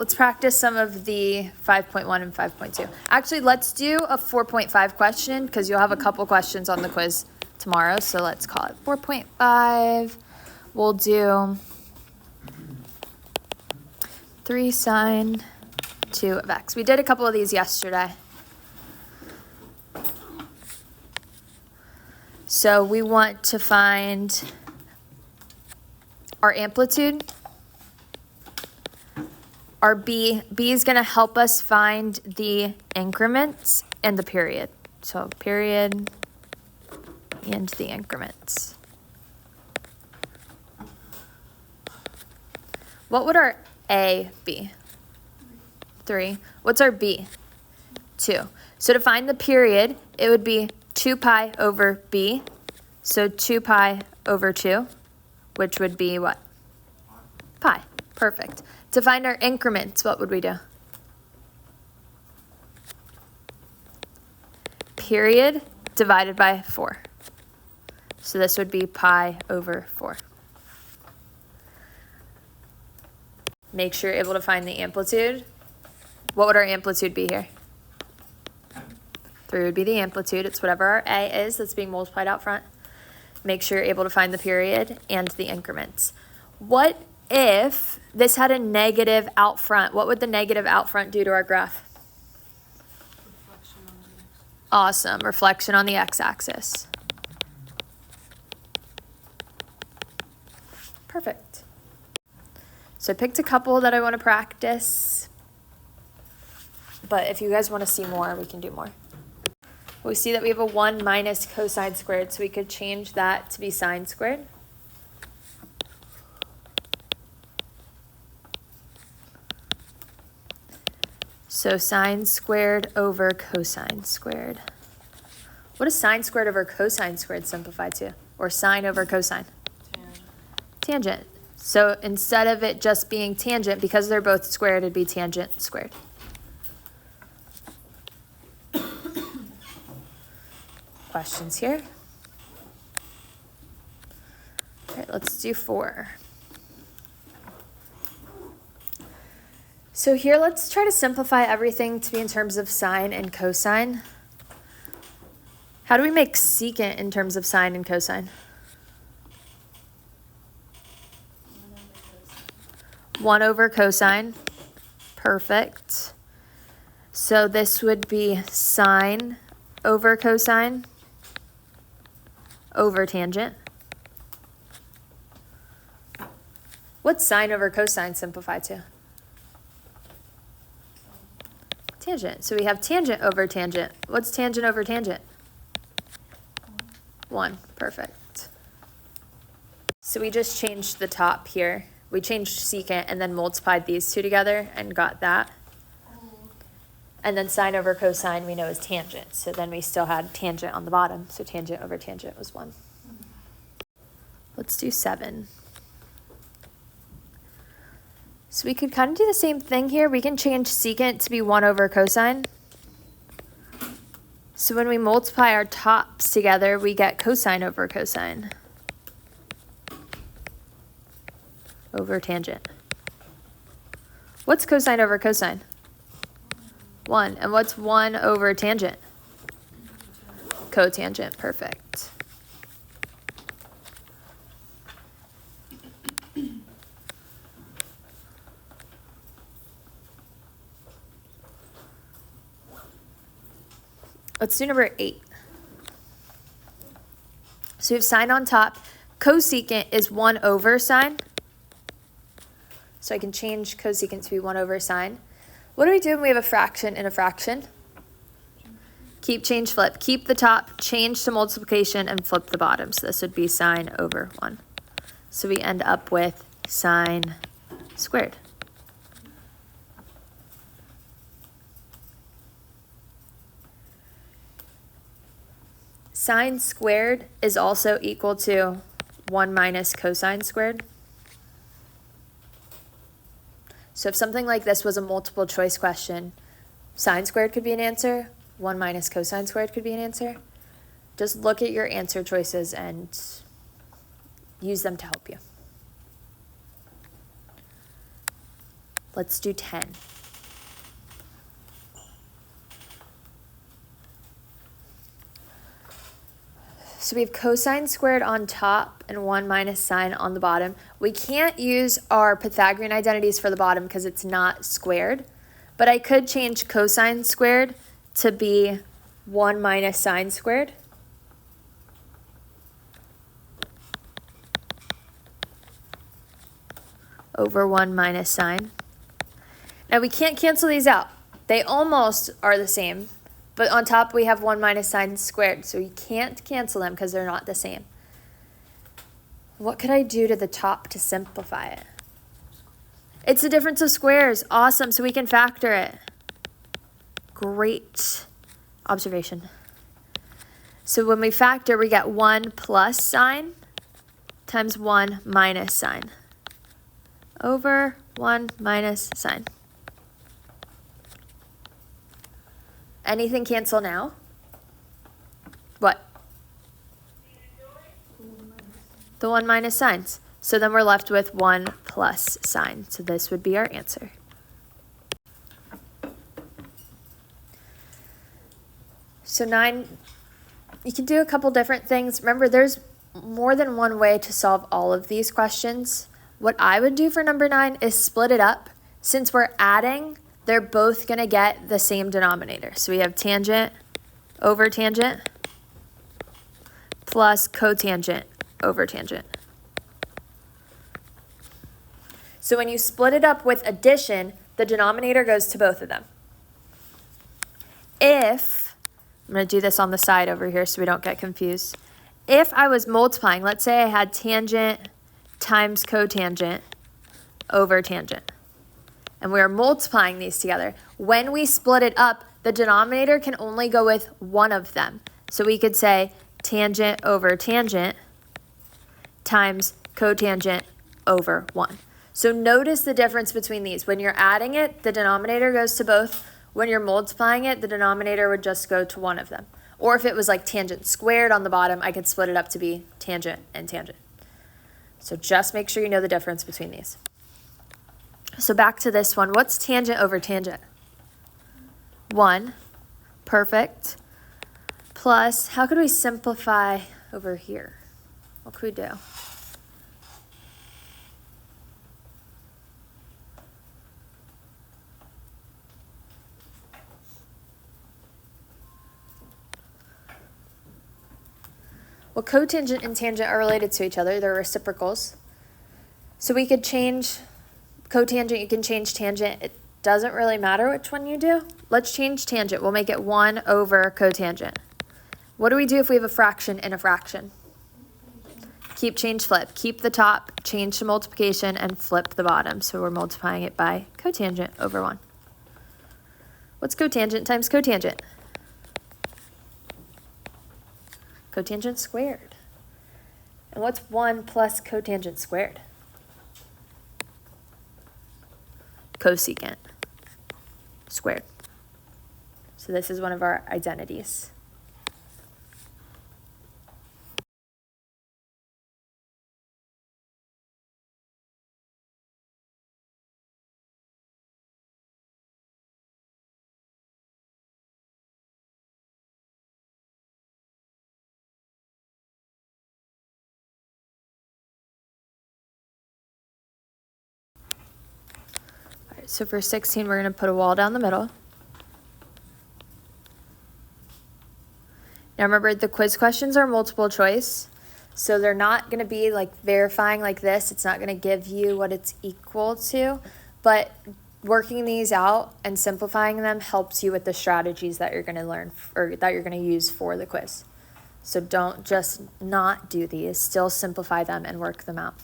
let's practice some of the 5.1 and 5.2. Actually, let's do a 4.5 question because you'll have a couple questions on the quiz tomorrow. So let's call it 4.5. We'll do 3 sine 2 of x. We did a couple of these yesterday. So we want to find our amplitude. Our b is going to help us find the increments and the period. So period and the increments. What would our a be? 3. What's our b? 2. So to find the period, it would be 2 pi over b. So 2 pi over 2, which would be what? Pi. Perfect. To find our increments, what would we do? Period divided by 4. So this would be pi over 4. Make sure you're able to find the amplitude. What would our amplitude be here? 3 would be the amplitude. It's whatever our a is that's being multiplied out front. Make sure you're able to find the period and the increments. What if this had a negative out front? What would the negative out front do to our graph? Awesome. Reflection on the x-axis. Perfect. So I picked a couple that I want to practice. But if you guys want to see more, we can do more. We see that we have a 1 minus cosine squared, so we could change that to be sine squared. So sine squared over cosine squared. What does sine squared over cosine squared simplify to? Or sine over cosine? Tangent. So instead of it just being tangent, because they're both squared, it'd be tangent squared. Questions here? All right, let's do 4. So here, let's try to simplify everything to be in terms of sine and cosine. How do we make secant in terms of sine and cosine? 1 over cosine. Perfect. So this would be sine over cosine over tangent. What's sine over cosine simplify to? Tangent. So we have tangent over tangent. What's tangent over tangent? 1. Perfect. So we just changed the top here. We changed secant and then multiplied these two together and got that. And then sine over cosine we know is tangent. So then we still had tangent on the bottom. So tangent over tangent was 1. Let's do 7. So we could kind of do the same thing here. We can change secant to be 1 over cosine. So when we multiply our tops together, we get cosine over cosine over tangent. What's cosine over cosine? 1. And what's 1 over tangent? Cotangent. Perfect. Let's do number 8. So we have sine on top. Cosecant is 1 over sine. So I can change cosecant to be 1 over sine. What do we do when we have a fraction in a fraction? Keep, change, flip. Keep the top, change to multiplication, and flip the bottom. So this would be sine over 1. So we end up with sine squared. Sine squared is also equal to 1 minus cosine squared. So if something like this was a multiple choice question, sine squared could be an answer, 1 minus cosine squared could be an answer. Just look at your answer choices and use them to help you. Let's do 10. So we have cosine squared on top and 1 minus sine on the bottom. We can't use our Pythagorean identities for the bottom because it's not squared, but I could change cosine squared to be 1 minus sine squared. Over 1 minus sine. Now we can't cancel these out. They almost are the same, but on top we have 1 minus sine squared, so you can't cancel them because they're not the same. What could I do to the top to simplify it? It's the difference of squares. Awesome, so we can factor it. Great observation. So when we factor, we get 1 plus sine times 1 minus sine over 1 minus sine. Anything cancel now? What? The 1 minus sines. So then we're left with 1 plus sine. So this would be our answer. So 9, you can do a couple different things. Remember, there's more than one way to solve all of these questions. What I would do for number 9 is split it up. Since we're adding, they're both going to get the same denominator. So we have tangent over tangent plus cotangent over tangent. So when you split it up with addition, the denominator goes to both of them. If, I'm going to do this on the side over here so we don't get confused. If I was multiplying, let's say I had tangent times cotangent over tangent, and we are multiplying these together. When we split it up, the denominator can only go with one of them. So we could say tangent over tangent times cotangent over 1. So notice the difference between these. When you're adding it, the denominator goes to both. When you're multiplying it, the denominator would just go to one of them. Or if it was like tangent squared on the bottom, I could split it up to be tangent and tangent. So just make sure you know the difference between these. So back to this one. What's tangent over tangent? 1. Perfect. Plus, how could we simplify over here? What could we do? Well, cotangent and tangent are related to each other. They're reciprocals. So we could change cotangent, you can change tangent. It doesn't really matter which one you do. Let's change tangent. We'll make it 1 over cotangent. What do we do if we have a fraction in a fraction? Keep, change, flip. Keep the top, change to multiplication, and flip the bottom. So we're multiplying it by cotangent over 1. What's cotangent times cotangent? Cotangent squared. And what's 1 plus cotangent squared? Cosecant squared. So this is one of our identities. So for 16, we're going to put a wall down the middle. Now remember, the quiz questions are multiple choice, so they're not going to be like verifying like this. It's not going to give you what it's equal to, but working these out and simplifying them helps you with the strategies that you're going to learn or that you're going to use for the quiz. So don't just not do these, still simplify them and work them out.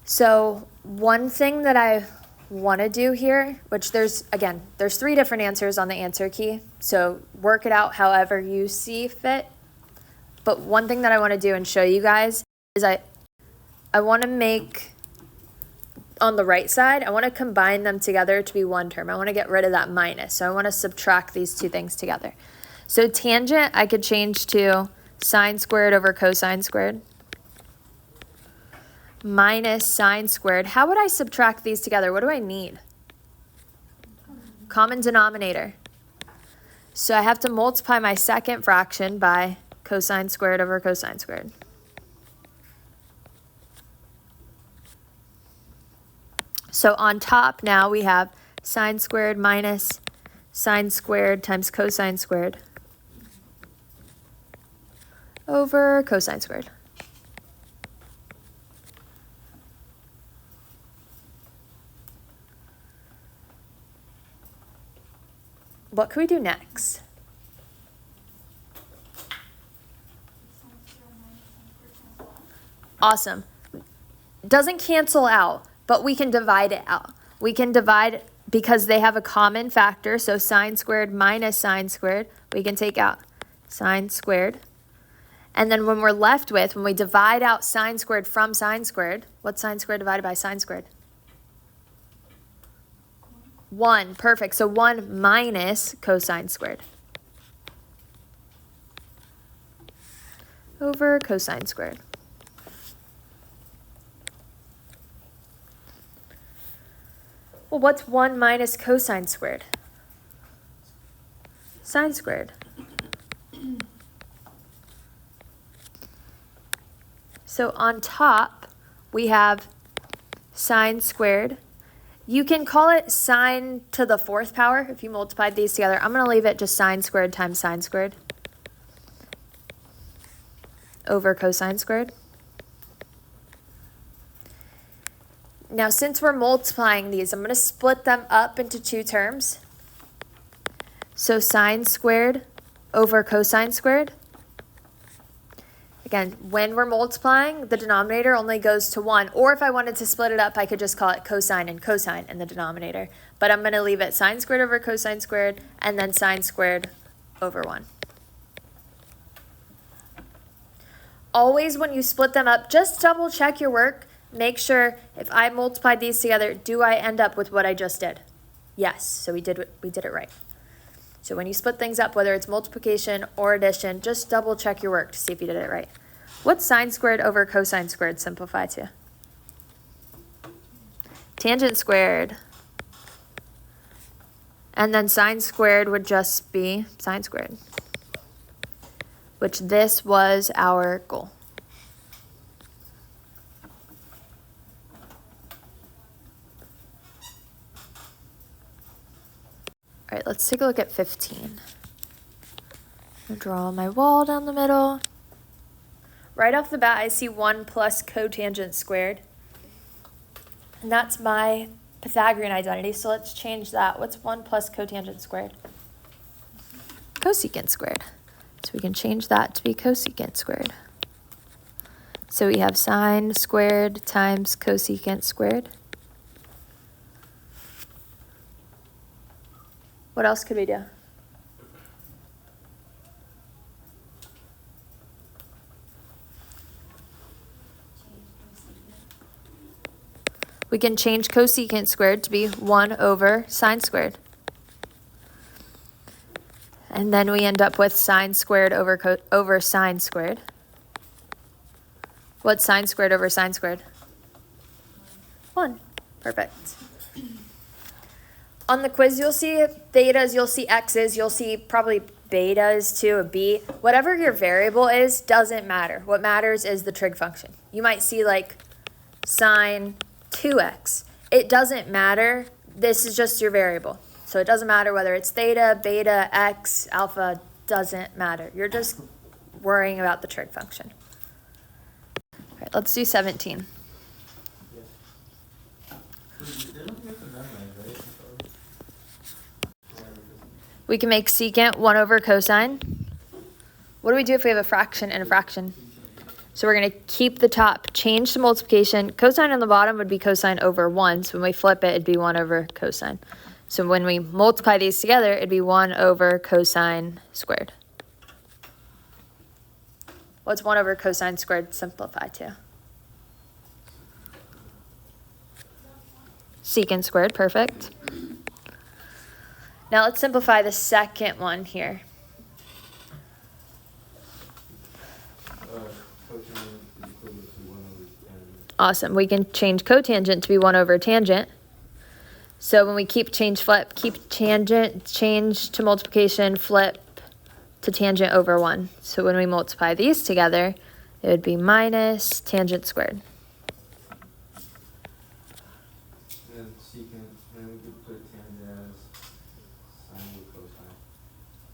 So one thing that I want to do here, which there's 3 different answers on the answer key, so work it out however you see fit. But one thing that I want to do and show you guys is I want to make, on the right side, I want to combine them together to be one term. I want to get rid of that minus, so I want to subtract these 2 things together. So tangent I could change to sine squared over cosine squared. minus sine squared. How would I subtract these together? What do I need? Common denominator. So I have to multiply my second fraction by cosine squared over cosine squared. So on top now we have sine squared minus sine squared times cosine squared over cosine squared. What can we do next? Awesome. Doesn't cancel out, but we can divide it out. We can divide because they have a common factor, so sine squared minus sine squared, we can take out sine squared. And then when we're left with, when we divide out sine squared from sine squared, what's sine squared divided by sine squared? 1, perfect. So 1 minus cosine squared over cosine squared. Well, what's 1 minus cosine squared? Sine squared. So on top, we have sine squared. You can call it sine to the 4th power if you multiplied these together. I'm going to leave it just sine squared times sine squared over cosine squared. Now, since we're multiplying these, I'm going to split them up into 2 terms. So sine squared over cosine squared. Again, when we're multiplying, the denominator only goes to 1. Or if I wanted to split it up, I could just call it cosine and cosine in the denominator. But I'm going to leave it sine squared over cosine squared and then sine squared over 1. Always when you split them up, just double check your work. Make sure if I multiplied these together, do I end up with what I just did? Yes, so we did it right. So when you split things up, whether it's multiplication or addition, just double check your work to see if you did it right. What's sine squared over cosine squared simplify to? Tangent squared. And then sine squared would just be sine squared, which this was our goal. All right, let's take a look at 15. I'll draw my wall down the middle. Right off the bat, I see 1 plus cotangent squared. And that's my Pythagorean identity, so let's change that. What's 1 plus cotangent squared? Cosecant squared. So we can change that to be cosecant squared. So we have sine squared times cosecant squared. What else could we do? We can change cosecant squared to be 1 over sine squared. And then we end up with sine squared over sine squared. What's sine squared over sine squared? 1. Perfect. On the quiz, you'll see thetas, you'll see x's, you'll see probably betas too, a b. Whatever your variable is doesn't matter. What matters is the trig function. You might see like sine 2x. It doesn't matter. This is just your variable. So it doesn't matter whether it's theta, beta, x, alpha, doesn't matter. You're just worrying about the trig function. All right, let's do 17. We can make secant 1 over cosine. What do we do if we have a fraction and a fraction? So we're going to keep the top, change to multiplication. Cosine on the bottom would be cosine over 1. So when we flip it, it'd be 1 over cosine. So when we multiply these together, it'd be 1 over cosine squared. What's 1 over cosine squared simplify to? Secant squared, perfect. Now let's simplify the second one here. Awesome. We can change cotangent to be 1 over tangent. So when we keep tangent, change to multiplication, flip to tangent over 1. So when we multiply these together, it would be minus tangent squared. And secant, and we could put tangent as sine with cosine.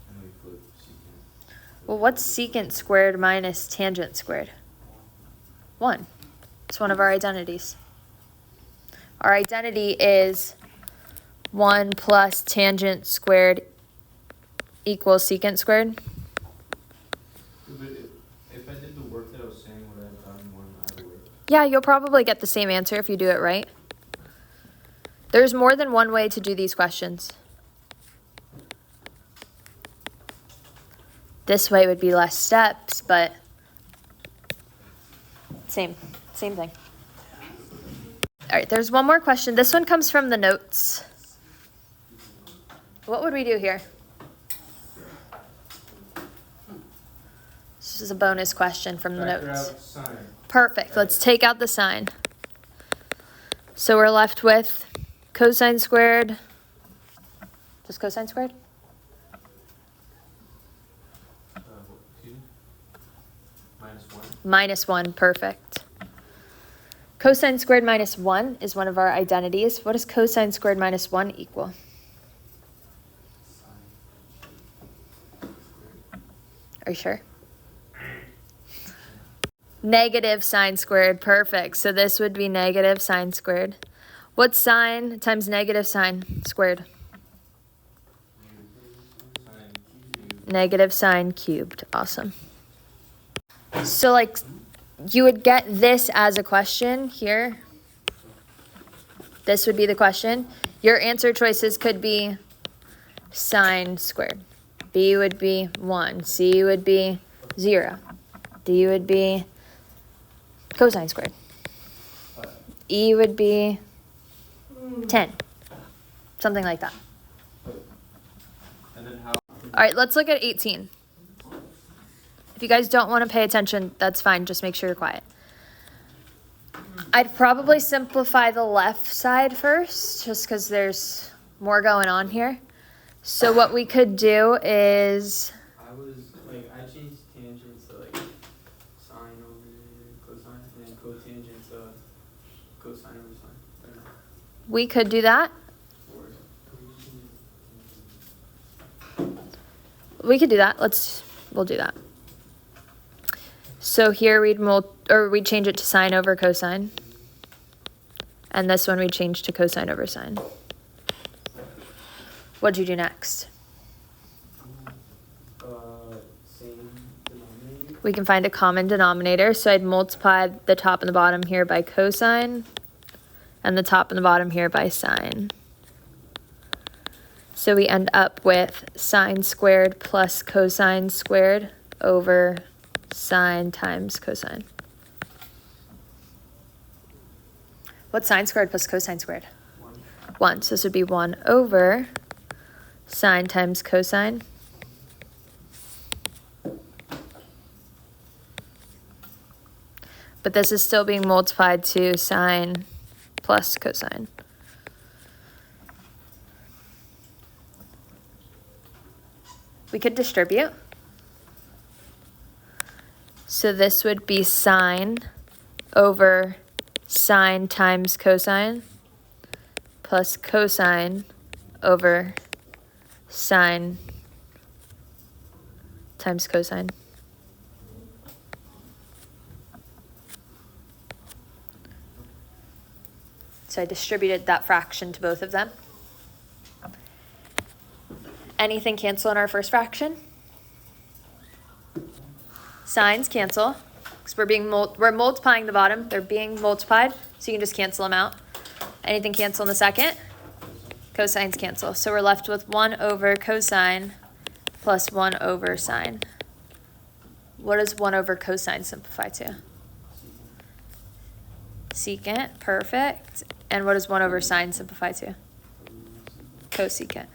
And we put secant. Well, what's secant squared minus tangent squared? 1. It's one of our identities. Our identity is 1 plus tangent squared equals secant squared. But if I did the work that I was saying, would I have gotten more than either way? Yeah, you'll probably get the same answer if you do it right. There's more than one way to do these questions. This way would be less steps, but same thing. All right, there's one more question. This one comes from the notes. What would we do here? This is a bonus question from the notes. Out sine. Perfect. Let's take out the sign. So we're left with cosine squared. Just cosine squared? Excuse me? -1. Minus 1. Perfect. Cosine squared minus 1 is one of our identities. What does cosine squared minus 1 equal? Are you sure? Negative sine squared. Perfect. So this would be negative sine squared. What's sine times negative sine squared? Negative sine cubed. Awesome. So like you would get this as a question here. This would be the question. Your answer choices could be sine squared. B would be 1. C would be 0. D would be cosine squared. E would be 10. Something like that. And then how? All right, let's look at 18. If you guys don't want to pay attention, that's fine. Just make sure you're quiet. I'd probably simplify the left side first, just because there's more going on here. So what we could do is... I changed tangents to like sine over cosine, and then cotangent to cosine over sine. We could do that. We could do that. We'll do that. So here we'd change it to sine over cosine. And this one we'd change to cosine over sine. What'd you do next? Same denominator. We can find a common denominator. So I'd multiply the top and the bottom here by cosine, and the top and the bottom here by sine. So we end up with sine squared plus cosine squared over sine times cosine. What's sine squared plus cosine squared? 1. So this would be 1 over sine times cosine. But this is still being multiplied to sine plus cosine. We could distribute. So this would be sine over sine times cosine plus cosine over sine times cosine. So I distributed that fraction to both of them. Anything cancel in our first fraction? Signs cancel, because we're multiplying the bottom. They're being multiplied, so you can just cancel them out. Anything cancel in the second? Cosines cancel. So we're left with 1 over cosine plus 1 over sine. What does 1 over cosine simplify to? Secant, perfect. And what does 1 over sine simplify to? Cosecant.